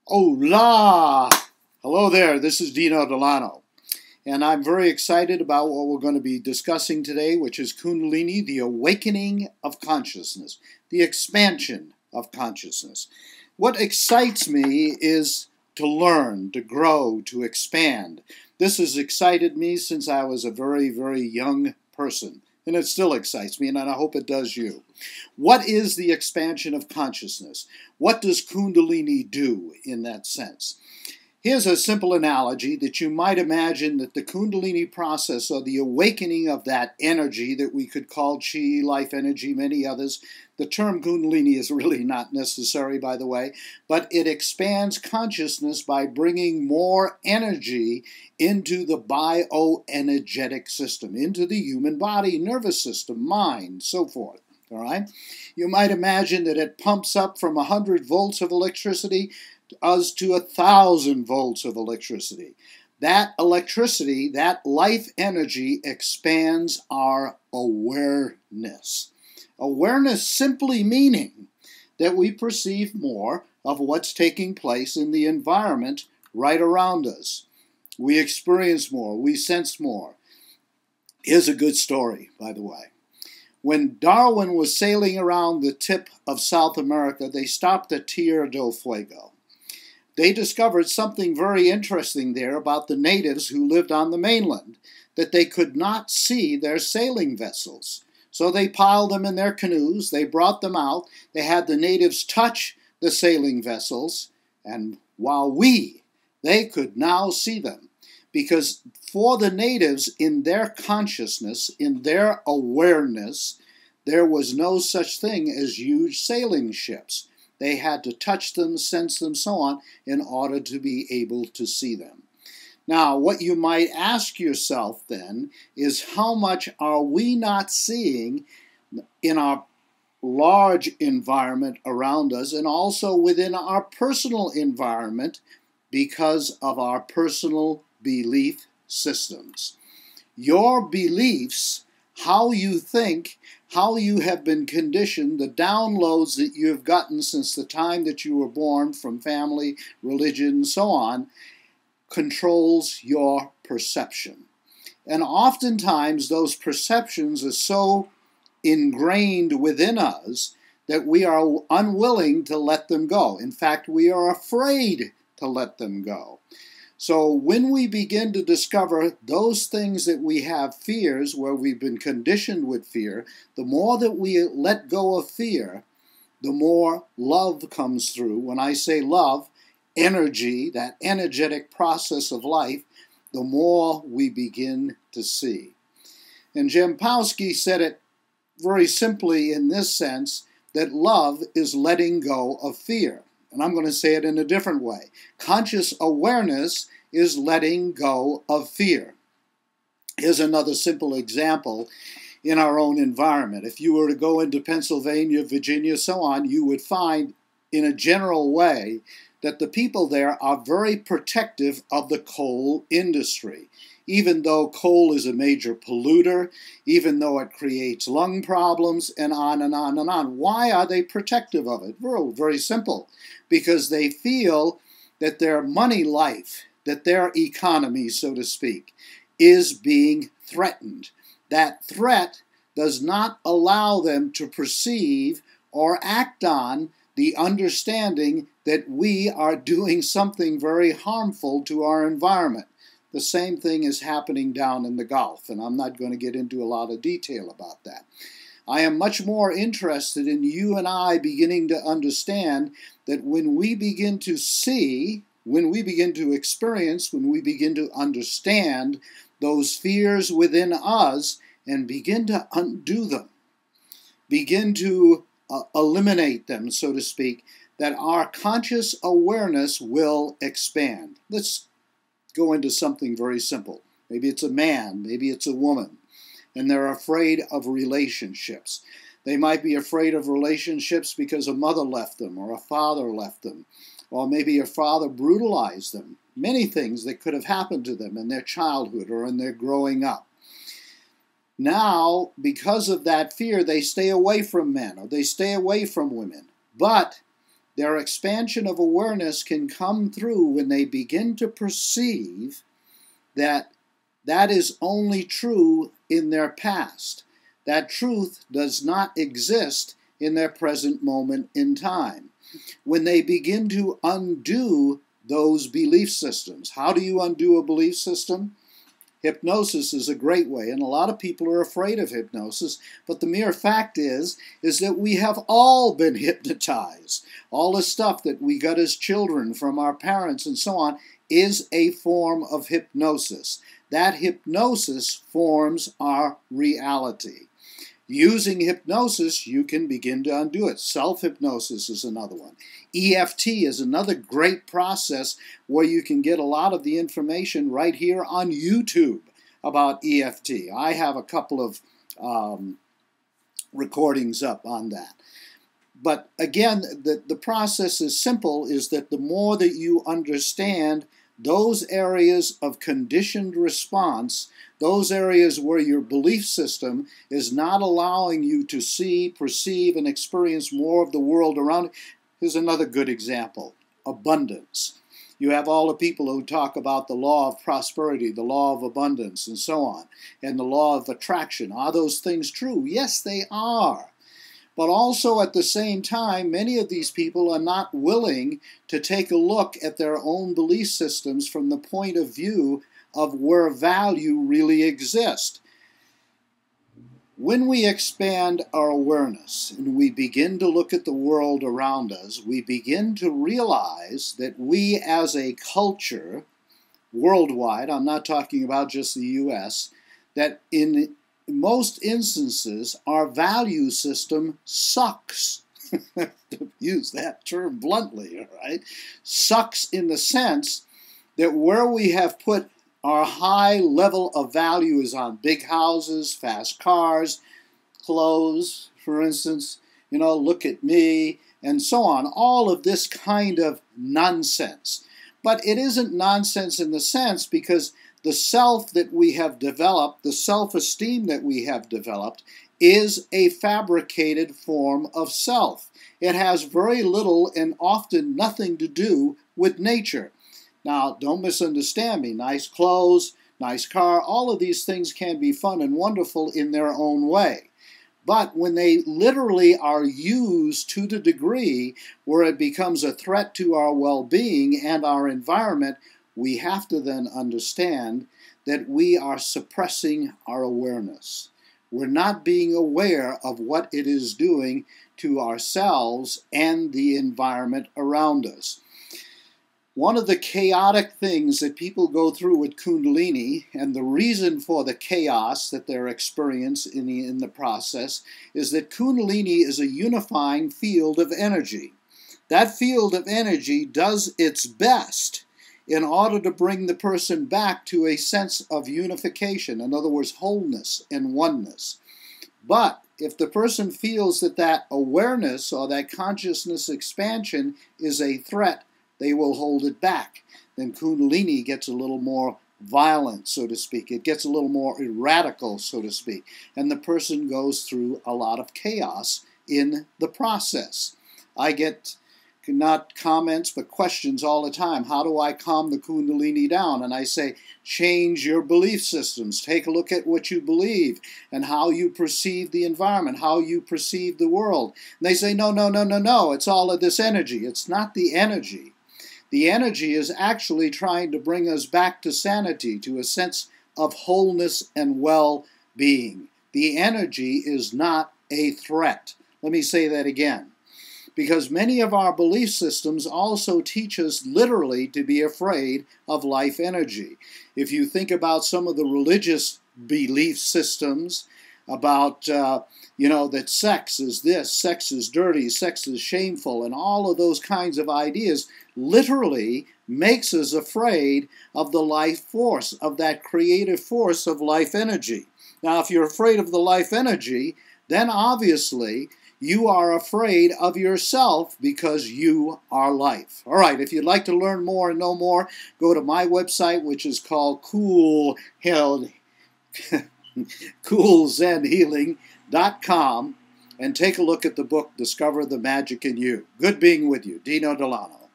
Hola! Hello there, this is Dino Delano. And I'm very excited about what we're going to be discussing today, which is Kundalini, the awakening of consciousness, the expansion of consciousness. What excites me is to learn, to grow, to expand. This has excited me since I was a very, very young person. And it still excites me, and I hope it does you. What is the expansion of consciousness? What does Kundalini do in that sense? Here's a simple analogy that you might imagine that the Kundalini process, or the awakening of that energy that we could call Chi, life energy, many others. The term Kundalini is really not necessary, by the way, but it expands consciousness by bringing more energy into the bioenergetic system, into the human body, nervous system, mind, so forth. All right? You might imagine that it pumps up from 100 volts of electricity us to 1,000 volts of electricity. That electricity, that life energy, expands our awareness. Awareness simply meaning that we perceive more of what's taking place in the environment right around us. We experience more, we sense more. Here's a good story, by the way. When Darwin was sailing around the tip of South America, they stopped at Tierra del Fuego. They discovered something very interesting there about the natives who lived on the mainland, that they could not see their sailing vessels. So they piled them in their canoes, they brought them out, they had the natives touch the sailing vessels, and while they could now see them. Because for the natives, in their consciousness, in their awareness, there was no such thing as huge sailing ships. They had to touch them, sense them, so on, in order to be able to see them. Now, what you might ask yourself then is how much are we not seeing in our large environment around us and also within our personal environment because of our personal belief systems. Your beliefs, how you think, how you have been conditioned, the downloads that you have gotten since the time that you were born from family, religion, and so on, controls your perception. And oftentimes those perceptions are so ingrained within us that we are unwilling to let them go. In fact, we are afraid to let them go. So when we begin to discover those things that we have fears, where we've been conditioned with fear, the more that we let go of fear, the more love comes through. When I say love, energy, that energetic process of life, the more we begin to see. And Jampowski said it very simply in this sense, that love is letting go of fear. And I'm going to say it in a different way. Conscious awareness is letting go of fear. Here's another simple example in our own environment. If you were to go into Pennsylvania, Virginia, so on, you would find in a general way that the people there are very protective of the coal industry. Even though coal is a major polluter, even though it creates lung problems, and on and on and on. Why are they protective of it? Well, very simple. Because they feel that their money life, that their economy, so to speak, is being threatened. That threat does not allow them to perceive or act on the understanding that we are doing something very harmful to our environment. The same thing is happening down in the Gulf, and I'm not going to get into a lot of detail about that. I am much more interested in you and I beginning to understand that when we begin to see, when we begin to experience, when we begin to understand those fears within us and begin to undo them, begin to eliminate them, so to speak, that our conscious awareness will expand. Let's go into something very simple. Maybe it's a man, maybe it's a woman, and they're afraid of relationships. They might be afraid of relationships because a mother left them or a father left them, or maybe a father brutalized them. Many things that could have happened to them in their childhood or in their growing up. Now, because of that fear, they stay away from men or they stay away from women. But Their expansion of awareness can come through when they begin to perceive that that is only true in their past. That truth does not exist in their present moment in time. When they begin to undo those belief systems. How do you undo a belief system? Hypnosis is a great way, and a lot of people are afraid of hypnosis, but the mere fact is that we have all been hypnotized. All the stuff that we got as children from our parents and so on is a form of hypnosis. That hypnosis forms our reality. Using hypnosis, you can begin to undo it. Self-hypnosis is another one. EFT is another great process where you can get a lot of the information right here on YouTube about EFT. I have a couple of recordings up on that. But again, the process is simple, is that the more that you understand those areas of conditioned response, those areas where your belief system is not allowing you to see, perceive, and experience more of the world around. Here's another good example: abundance. You have all the people who talk about the law of prosperity, the law of abundance, and so on, and the law of attraction. Are those things true? Yes, they are. But also at the same time, many of these people are not willing to take a look at their own belief systems from the point of view of where value really exists. When we expand our awareness and we begin to look at the world around us, we begin to realize that we as a culture, worldwide, I'm not talking about just the U.S., that in most instances, our value system sucks. To use that term bluntly, all right? Sucks in the sense that where we have put our high level of value is on big houses, fast cars, clothes, for instance, look at me, and so on. All of this kind of nonsense. But it isn't nonsense in the sense because the self that we have developed, the self-esteem that we have developed, is a fabricated form of self. It has very little and often nothing to do with nature. Now, don't misunderstand me. Nice clothes, nice car, all of these things can be fun and wonderful in their own way. But when they literally are used to the degree where it becomes a threat to our well-being and our environment, we have to then understand that we are suppressing our awareness. We're not being aware of what it is doing to ourselves and the environment around us. One of the chaotic things that people go through with Kundalini, and the reason for the chaos that they're experiencing in the process, is that Kundalini is a unifying field of energy. That field of energy does its best in order to bring the person back to a sense of unification, in other words, wholeness and oneness. But if the person feels that that awareness or that consciousness expansion is a threat, they will hold it back. Then Kundalini gets a little more violent, so to speak. It gets a little more radical, so to speak. And the person goes through a lot of chaos in the process. I get not comments, but questions all the time. How do I calm the Kundalini down? And I say, change your belief systems. Take a look at what you believe and how you perceive the environment, how you perceive the world. And they say, no, no, no, no, no. It's all of this energy. It's not the energy. The energy is actually trying to bring us back to sanity, to a sense of wholeness and well-being. The energy is not a threat. Let me say that again. Because many of our belief systems also teach us literally to be afraid of life energy. If you think about some of the religious belief systems about, that sex is this, sex is dirty, sex is shameful, and all of those kinds of ideas literally makes us afraid of the life force, of that creative force of life energy. Now, if you're afraid of the life energy, then obviously you are afraid of yourself because you are life. All right, if you'd like to learn more and know more, go to my website, which is called coolzenhealing.com, and take a look at the book, Discover the Magic in You. Good being with you. Dino Delano.